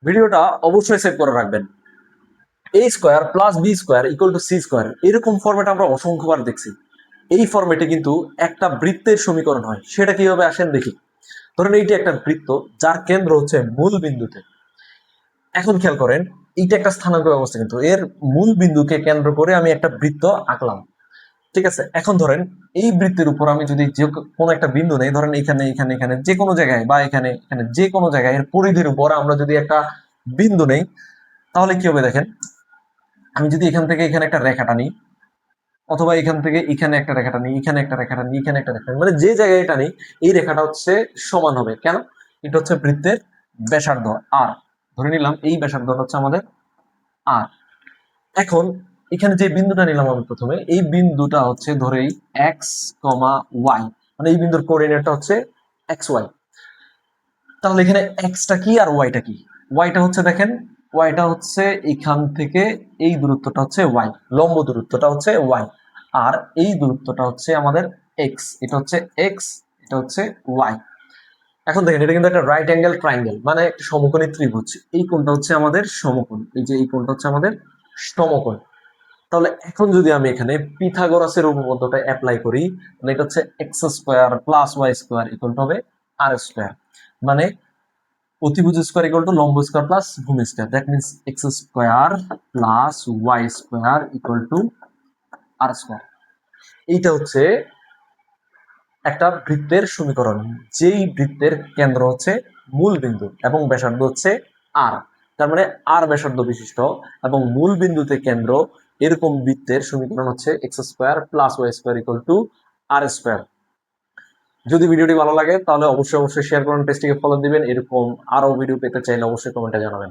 ভিডিওটা অবশ্যই সেভ করে রাখবেন। A square plus B square equal to C square, এরকম ফরম্যাট আমরা অসংখ্যবার দেখছি। এই ফরম্যাটে কিন্তু একটা বৃত্তের সমীকরণ হয়, সেটা কিভাবে আসেন দেখি। ধরেন এইটি একটা বৃত্ত যার কেন্দ্র হচ্ছে মূল বিন্দুতে। এখন খেয়াল করেন, এইটা একটা স্থানাঙ্ক ব্যবস্থা, কিন্তু এর মূল বিন্দুকে কেন্দ্র করে আমি একটা বৃত্ত আঁকলাম। ঠিক আছে, এখন ধরেন এই বৃত্তের উপর আমি যদি যে কোনো একটা বিন্দু নেই, ধরেন এখানে এখানে এখানে যে কোনো জায়গায়, বা এখানে এখানে যে কোনো জায়গায় এর পরিধির উপর আমরা যদি একটা বিন্দু নেই, তাহলে কি হবে দেখেন। আমি যদি এখান থেকে এখানে একটা রেখা টানি, অথবা এখান থেকে এখানে একটা রেখা টানি, এখানে একটা রেখা টানি, এখানে একটা রেখা টানি, মানে যে জায়গায় টানি এই রেখাটা হচ্ছে সমান হবে। কেন? এটা হচ্ছে বৃত্তের ব্যাসার্ধ আর, ধরে নিলাম এই ব্যাসার্ধটা হচ্ছে আমাদের আর। এখন এখানে যে বিন্দুটা নিলাম আমি প্রথমে, এই বিন্দুটা হচ্ছে ধরেই এক্স কমা ওয়াই, মানে এই বিন্দুর কোঅর্ডিনেটটা হচ্ছে এক্স ওয়াই। তাহলে এখানে এক্সটা কি আর ওয়াইটা কি? ওয়াইটা হচ্ছে দেখেন, ওয়াইটা হচ্ছে এখান থেকে এই দূরত্বটা হচ্ছে ওয়াই, লম্ব দূরত্বটা হচ্ছে ওয়াই, আর এই দূরত্বটা হচ্ছে আমাদের এক্স, এটা হচ্ছে এক্স, এটা হচ্ছে ওয়াই। এখন দেখেন এটা কিন্তু একটা রাইট অ্যাঙ্গেল ট্রায়াঙ্গেল, মানে একটা সমকোণী ত্রিভুজ। এই কোণটা হচ্ছে আমাদের সমকোণ, এই যে এই কোণটা হচ্ছে আমাদের সমকোণ। তাহলে এখন যদি আমি এখানে পিথাগোরাসের উপপাদ্যটা অ্যাপ্লাই করি, তাহলে এটা হচ্ছে X square plus Y square equal to হবে আর স্কোয়ার, মানে অতিভুজ স্কোয়ার ইকুয়াল টু লম্ব স্কোয়ার প্লাস ভূমি square, that means X square plus Y square equal to R square. এইটা হচ্ছে একটা বৃত্তের সমীকরণ, যেই বৃত্তের কেন্দ্র হচ্ছে মূল বিন্দু এবং ব্যাসার্ধ হচ্ছে আর। তার মানে আর ব্যাসার্ধ বিশিষ্ট এবং মূল বিন্দুতে কেন্দ্র, এরকম বৃত্তের সমীকরণ হচ্ছে X square plus Y square equal to R square. যদি ভিডিওটি ভালো লাগে তাহলে অবশ্যই শেয়ার করুন, পেজটিকে ফলো দিবেন। এরকম আরো ভিডিও পেতে চাইলে অবশ্যই কমেন্টে জানাবেন।